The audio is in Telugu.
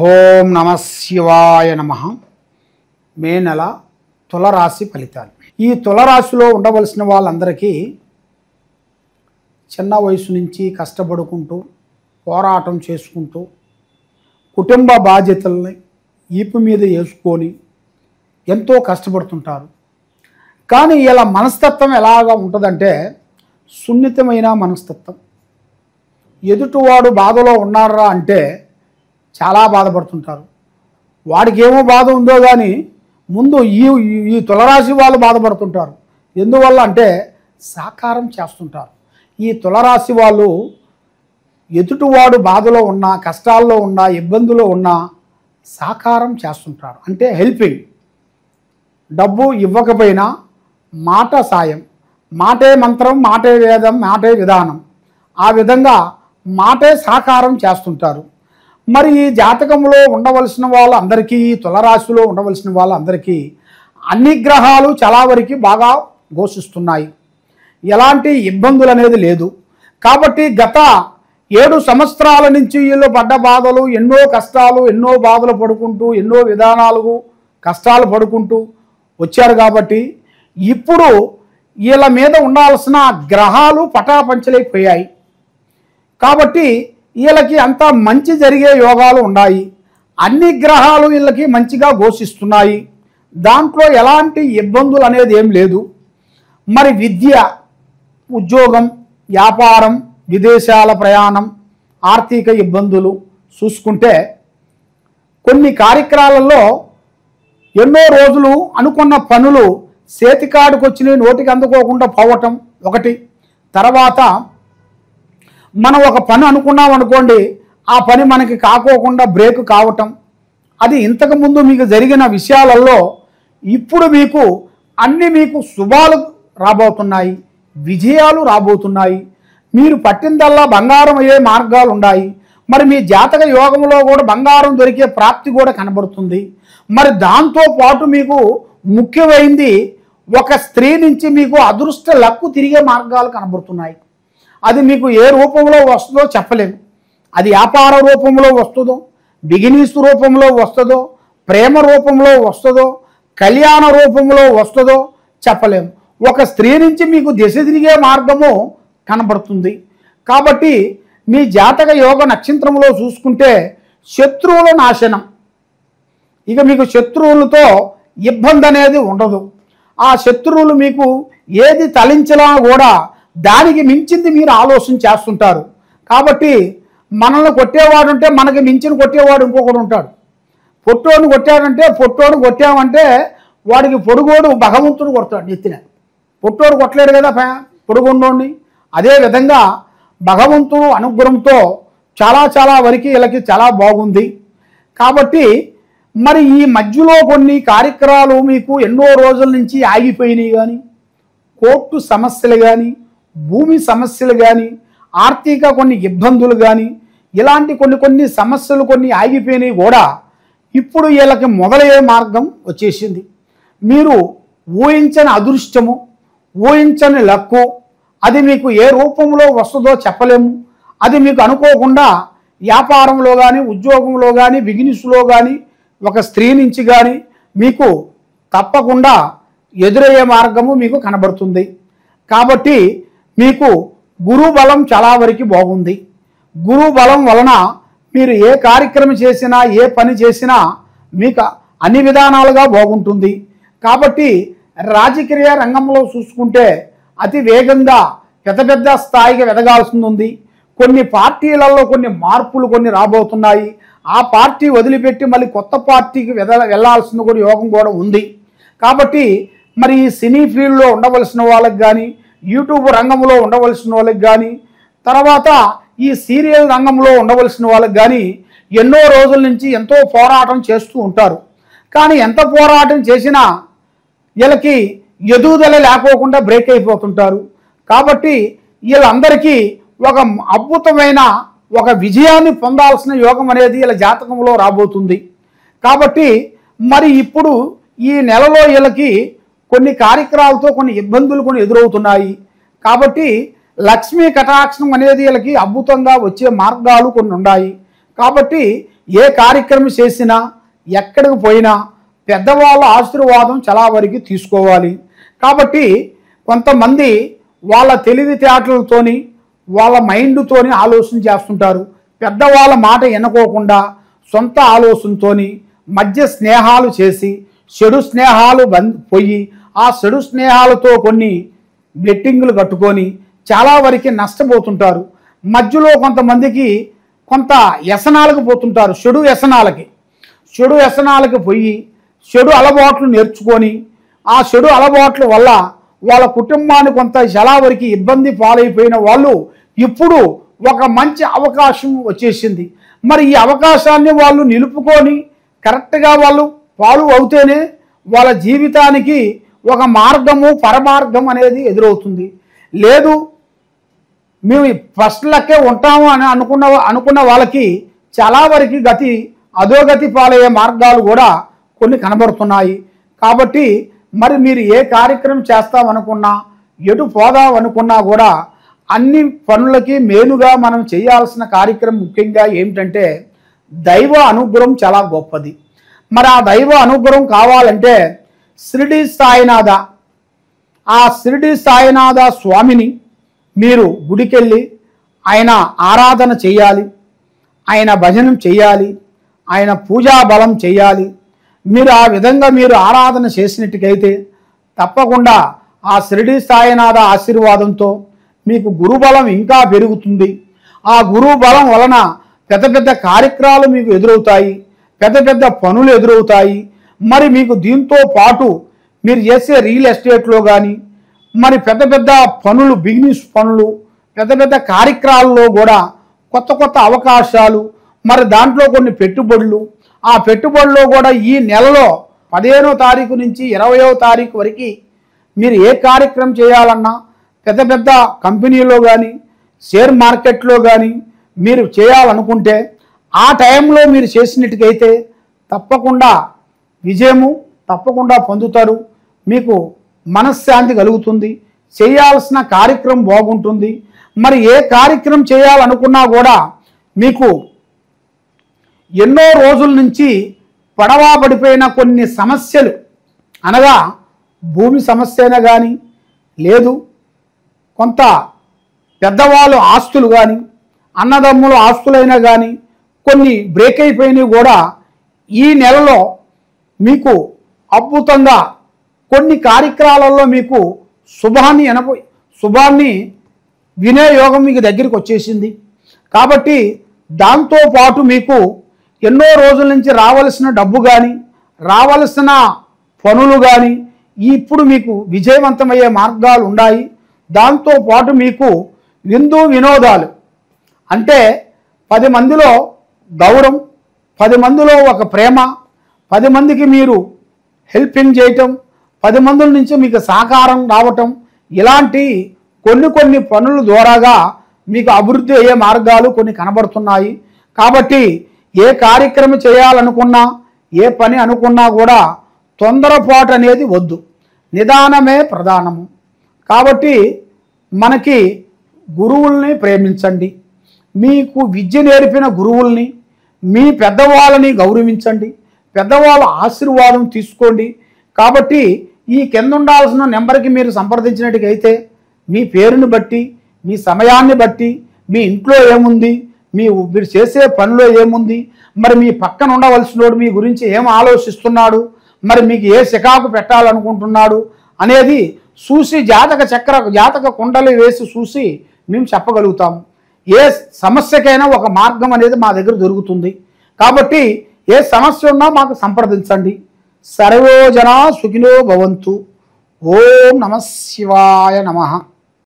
ఓం నమ శివాయ నమ. మే నెల తులరాశి ఫలితాలు. ఈ తులరాశిలో ఉండవలసిన వాళ్ళందరికీ చిన్న వయసు నుంచి కష్టపడుకుంటూ పోరాటం చేసుకుంటూ కుటుంబ బాధ్యతల్ని ఈపు మీద వేసుకొని ఎంతో కష్టపడుతుంటారు. కానీ ఇలా మనస్తత్వం ఎలాగా ఉంటుందంటే సున్నితమైన మనస్తత్వం. ఎదుటివాడు బాధలో ఉన్నారా అంటే చాలా బాధపడుతుంటారు. వాడికి ఏమో బాధ ఉందో కానీ ముందు ఈ తులరాశి వాళ్ళు బాధపడుతుంటారు. ఎందువల్ల అంటే సాకారం చేస్తుంటారు. ఈ తులరాశి వాళ్ళు ఎదుటివాడు బాధలో ఉన్నా, కష్టాల్లో ఉన్నా, ఇబ్బందులో ఉన్నా సాకారం చేస్తుంటారు. అంటే హెల్పింగ్. డబ్బు ఇవ్వకపోయినా మాట సాయం, మాటే మంత్రం, మాటే వేదం, మాటే విధానం, ఆ విధంగా మాటే సాకారం చేస్తుంటారు. మరి ఈ జాతకంలో ఉండవలసిన వాళ్ళందరికీ, తులరాశిలో ఉండవలసిన వాళ్ళందరికీ అన్ని గ్రహాలు చాలా వరకు బాగా ఘోషిస్తున్నాయి. ఎలాంటి ఇబ్బందులు అనేది లేదు. కాబట్టి గత 7 సంవత్సరాల నుంచి వీళ్ళు పడ్డ బాధలు, ఎన్నో కష్టాలు, ఎన్నో బాధలు పడుకుంటూ, ఎన్నో విధానాలు కష్టాలు పడుకుంటూ వచ్చారు. కాబట్టి ఇప్పుడు వీళ్ళ మీద ఉండాల్సిన గ్రహాలు పటాపంచలైపోయాయి. కాబట్టి వీళ్ళకి అంతా మంచి జరిగే యోగాలు ఉన్నాయి. అన్ని గ్రహాలు వీళ్ళకి మంచిగా ఘోషిస్తున్నాయి. దాంట్లో ఎలాంటి ఇబ్బందులు అనేది ఏం లేదు. మరి విద్య, ఉద్యోగం, వ్యాపారం, విదేశాల ప్రయాణం, ఆర్థిక ఇబ్బందులు చూసుకుంటే కొన్ని కార్యక్రమాలలో ఎన్నో రోజులు అనుకున్న పనులు చేతికాడికి వచ్చినాయి, నోటికి అందుకోకుండా పోవటం ఒకటి. తర్వాత మనం ఒక పని అనుకున్నాం అనుకోండి, ఆ పని మనకి కాకోకుండా బ్రేక్ కావటం, అది ఇంతకుముందు మీకు జరిగిన విషయాలలో ఇప్పుడు మీకు శుభాలు రాబోతున్నాయి, విజయాలు రాబోతున్నాయి. మీరు పట్టిందల్లా బంగారం అయ్యే మార్గాలు ఉన్నాయి. మరి మీ జాతక యోగంలో కూడా బంగారం దొరికే ప్రాప్తి కూడా కనబడుతుంది. మరి దాంతోపాటు మీకు ముఖ్యమైంది ఒక స్త్రీ నుంచి మీకు అదృష్ట లక్కు తిరిగే మార్గాలు కనబడుతున్నాయి. అది మీకు ఏ రూపంలో వస్తుందో చెప్పలేము. అది వ్యాపార రూపంలో వస్తుందో, బిగినీస్ రూపంలో వస్తుందో, ప్రేమ రూపంలో వస్తుందో, కళ్యాణ రూపంలో వస్తుందో చెప్పలేము. ఒక స్త్రీ నుంచి మీకు దిశ తిరిగే మార్గము కనబడుతుంది. కాబట్టి మీ జాతక యోగ నక్షత్రంలో చూసుకుంటే శత్రువుల నాశనం. ఇక మీకు శత్రువులతో ఇబ్బంది అనేది ఉండదు. ఆ శత్రువులు మీకు ఏది తలించినా కూడా దానికి మించింది మీరు ఆలోచన చేస్తుంటారు. కాబట్టి మనల్ని కొట్టేవాడు ఉంటే మనకి మించిన కొట్టేవాడు ఇంకొకడు ఉంటాడు. పొట్టోడు కొట్టాడంటే, పొట్టోడు కొట్టామంటే వాడికి పొడుగోడు భగవంతుడు కొడతాడు నెత్తిన. పొట్టోడు కొట్టలేడు కదా పొడుగుండోడిని. అదేవిధంగా భగవంతుడు అనుగ్రహంతో చాలా వరకు వీళ్ళకి చాలా బాగుంది. కాబట్టి మరి ఈ మధ్యలో కొన్ని కార్యక్రమాలు మీకు ఎన్నో రోజుల నుంచి ఆగిపోయినాయి. కానీ కోర్టు సమస్యలు కానీ, భూమి సమస్యలు కానీ, ఆర్థిక కొన్ని ఇబ్బందులు కానీ, ఇలాంటి కొన్ని సమస్యలు కొన్ని ఆగిపోయినాయి కూడా ఇప్పుడు వీళ్ళకి మొదలయ్యే మార్గం వచ్చేసింది. మీరు ఊహించని అదృష్టము, ఊహించని లక్కు, అది మీకు ఏ రూపంలో వస్తుందో చెప్పలేము. అది మీకు అనుకోకుండా వ్యాపారంలో కానీ, ఉద్యోగంలో కానీ, బిజినెస్లో కానీ, ఒక స్త్రీ నుంచి కానీ మీకు తప్పకుండా ఎదురయ్యే మార్గము మీకు కనబడుతుంది. కాబట్టి మీకు గురు బలం చాలా వరకు బాగుంది. గురు బలం వలన మీరు ఏ కార్యక్రమం చేసినా, ఏ పని చేసినా మీకు అన్ని విధానాలుగా బాగుంటుంది. కాబట్టి రాజకీయ రంగంలో చూసుకుంటే అతి వేగంగా పెద్ద స్థాయికి ఎదగాల్సి ఉంది. కొన్ని పార్టీలలో కొన్ని మార్పులు కొన్ని రాబోతున్నాయి. ఆ పార్టీ వదిలిపెట్టి మళ్ళీ కొత్త పార్టీకి వెళ్ళాల్సిన కూడా యోగం కూడా ఉంది. కాబట్టి మరి ఈ సినీ ఫీల్డ్లో ఉండవలసిన వాళ్ళకి కానీ, యూట్యూబ్ రంగంలో ఉండవలసిన వాళ్ళకి కానీ, తర్వాత ఈ సీరియల్ రంగంలో ఉండవలసిన వాళ్ళకి కానీ ఎన్నో రోజుల నుంచి ఎంతో పోరాటం చేస్తూ ఉంటారు. కానీ ఎంత పోరాటం చేసినా వీళ్ళకి ఎదుగుదల లేకోకుండా బ్రేక్ అయిపోతుంటారు. కాబట్టి వీళ్ళందరికీ ఒక అద్భుతమైన ఒక విజయాన్ని పొందాల్సిన యోగం అనేది వీళ్ళ జాతకంలో రాబోతుంది. కాబట్టి మరి ఇప్పుడు ఈ నెలలో వీళ్ళకి కొన్ని కార్యక్రమాలతో కొన్ని ఇబ్బందులు కొన్ని ఎదురవుతున్నాయి. కాబట్టి లక్ష్మీ కటాక్షం అనేది వీళ్ళకి అద్భుతంగా వచ్చే మార్గాలు కొన్ని ఉన్నాయి. కాబట్టి ఏ కార్యక్రమం చేసినా ఎక్కడికి పోయినా పెద్దవాళ్ళ ఆశీర్వాదం చాలా వరకు తీసుకోవాలి. కాబట్టి కొంతమంది వాళ్ళ తెలివితేటలతోని వాళ్ళ మైండ్తోని ఆలోచన చేస్తుంటారు. పెద్దవాళ్ళ మాట వినుకోకుండా సొంత ఆలోచనతోని మధ్య స్నేహాలు చేసి చెడు స్నేహాలు పోయి ఆ చెడు స్నేహాలతో కొన్ని బెట్టింగులు కట్టుకొని చాలా వరకు నష్టపోతుంటారు. మధ్యలో కొంతమందికి కొంత వ్యసనాలకు పోతుంటారు. చెడు వ్యసనాలకి పోయి చెడు అలవాట్లు నేర్చుకొని ఆ చెడు అలవాట్ల వల్ల వాళ్ళ కుటుంబాన్ని కొంత చాలా వరకు ఇబ్బంది పాలైపోయిన వాళ్ళు ఇప్పుడు ఒక మంచి అవకాశం వచ్చేసింది. మరి ఈ అవకాశాన్ని వాళ్ళు నిలుపుకొని కరెక్ట్గా వాళ్ళు ఫాలో అవుతేనే వాళ్ళ జీవితానికి ఒక మార్గము పరమార్గం అనేది ఎదురవుతుంది. లేదు మేము ఫస్ట్ లెక్కే ఉంటాము అని అనుకున్న వాళ్ళకి చాలా వరకు అధోగతి పాలయ్యే మార్గాలు కూడా కొన్ని కనబడుతున్నాయి. కాబట్టి మరి మీరు ఏ కార్యక్రమం చేస్తామనుకున్నా ఎటు పోదామనుకున్నా కూడా అన్ని పనులకి మేలుగా మనం చేయాల్సిన కార్యక్రమం ముఖ్యంగా ఏమిటంటే దైవ అనుగ్రహం చాలా గొప్పది. మరి ఆ దైవ అనుగ్రహం కావాలంటే షిరిడి సాయినాథ స్వామిని మీరు గుడికెళ్ళి ఆయన ఆరాధన చేయాలి, ఆయన భజనం చేయాలి, ఆయన పూజా బలం చేయాలి. మీరు ఆ విధంగా మీరు ఆరాధన చేసినట్టుకైతే తప్పకుండా ఆ షిరిడి సాయినాథ ఆశీర్వాదంతో మీకు గురుబలం ఇంకా పెరుగుతుంది. ఆ గురువు బలం వలన పెద్ద పెద్ద కార్యక్రమాలు మీకు ఎదురవుతాయి, పెద్ద పెద్ద పనులు ఎదురవుతాయి. మరి మీకు దీంతో పాటు మీరు చేసే రియల్ ఎస్టేట్లో కానీ మరి పెద్ద పెద్ద పనులు, బిజినెస్ పనులు, పెద్ద పెద్ద కార్యక్రమాల్లో కూడా కొత్త కొత్త అవకాశాలు, మరి దాంట్లో కొన్ని పెట్టుబడులు, ఆ పెట్టుబడిలో కూడా ఈ నెలలో 15వ తారీఖు నుంచి 20వ తారీఖు వరకు మీరు ఏ కార్యక్రమం చేయాలన్నా పెద్ద పెద్ద కంపెనీలో కానీ షేర్ మార్కెట్లో కానీ మీరు చేయాలనుకుంటే ఆ టైంలో మీరు చేసినట్టుకైతే తప్పకుండా విజయము తప్పకుండా పొందుతారు. మీకు మనశ్శాంతి కలుగుతుంది, చేయాల్సిన కార్యక్రమం బాగుంటుంది. మరి ఏ కార్యక్రమం చేయాలనుకున్నా కూడా మీకు ఎన్నో రోజుల నుంచి పడవా పడిపోయిన కొన్ని సమస్యలు, అనగా భూమి సమస్య అయినా కానీ, లేదు కొంత పెద్దవాళ్ళు ఆస్తులు కానీ, అన్నదమ్ములు ఆస్తులైనా కానీ కొన్ని బ్రేక్ అయిపోయినవి కూడా ఈ నెలలో మీకు అద్భుతంగా కొన్ని కార్యక్రమాలలో మీకు శుభాన్ని వినే యోగం మీకు దగ్గరికి వచ్చేసింది. కాబట్టి దాంతోపాటు మీకు ఎన్నో రోజుల నుంచి రావాల్సిన డబ్బు కానీ రావాల్సిన పనులు కానీ ఇప్పుడు మీకు విజయవంతమయ్యే మార్గాలు ఉన్నాయి. దాంతోపాటు మీకు వినోదాలు అంటే 10 మందిలో గౌరవం, 10 మందిలో ఒక ప్రేమ, 10 మందికి మీరు హెల్పింగ్ చేయటం, 10 మందుల నుంచి మీకు సహకారం రావటం, ఇలాంటి కొన్ని పనుల ద్వారాగా మీకు అభివృద్ధి అయ్యే మార్గాలు కొన్ని కనబడుతున్నాయి. కాబట్టి ఏ కార్యక్రమం చేయాలనుకున్నా ఏ పని అనుకున్నా కూడా తొందరపాటు అనేది వద్దు, నిదానమే ప్రధానము. కాబట్టి మనకి గురువుల్ని ప్రేమించండి, మీకు విద్య నేర్పిన గురువుల్ని, మీ పెద్దవాళ్ళని గౌరవించండి, పెద్దవాళ్ళ ఆశీర్వాదం తీసుకోండి. కాబట్టి ఈ కింద ఉండాల్సిన నెంబర్కి మీరు సంప్రదించినట్టుకైతే మీ పేరుని బట్టి, మీ సమయాన్ని బట్టి, మీ ఇంట్లో ఏముంది, మీరు చేసే పనిలో ఏముంది, మరి మీ పక్కన ఉండవలసినోడు మీ గురించి ఏం ఆలోచిస్తున్నాడు, మరి మీకు ఏ శిఖాకు పెట్టాలనుకుంటున్నాడు అనేది చూసి జాతక కుండలు వేసి చూసి మేము చెప్పగలుగుతాము. ఏ సమస్యకైనా ఒక మార్గం అనేది మా దగ్గర దొరుకుతుంది. కాబట్టి ఏ సమస్య ఉన్నా మాకు సంప్రదించండి. సర్వో జనా సుఖినో భవంతు. ఓం నమః శివాయ నమః.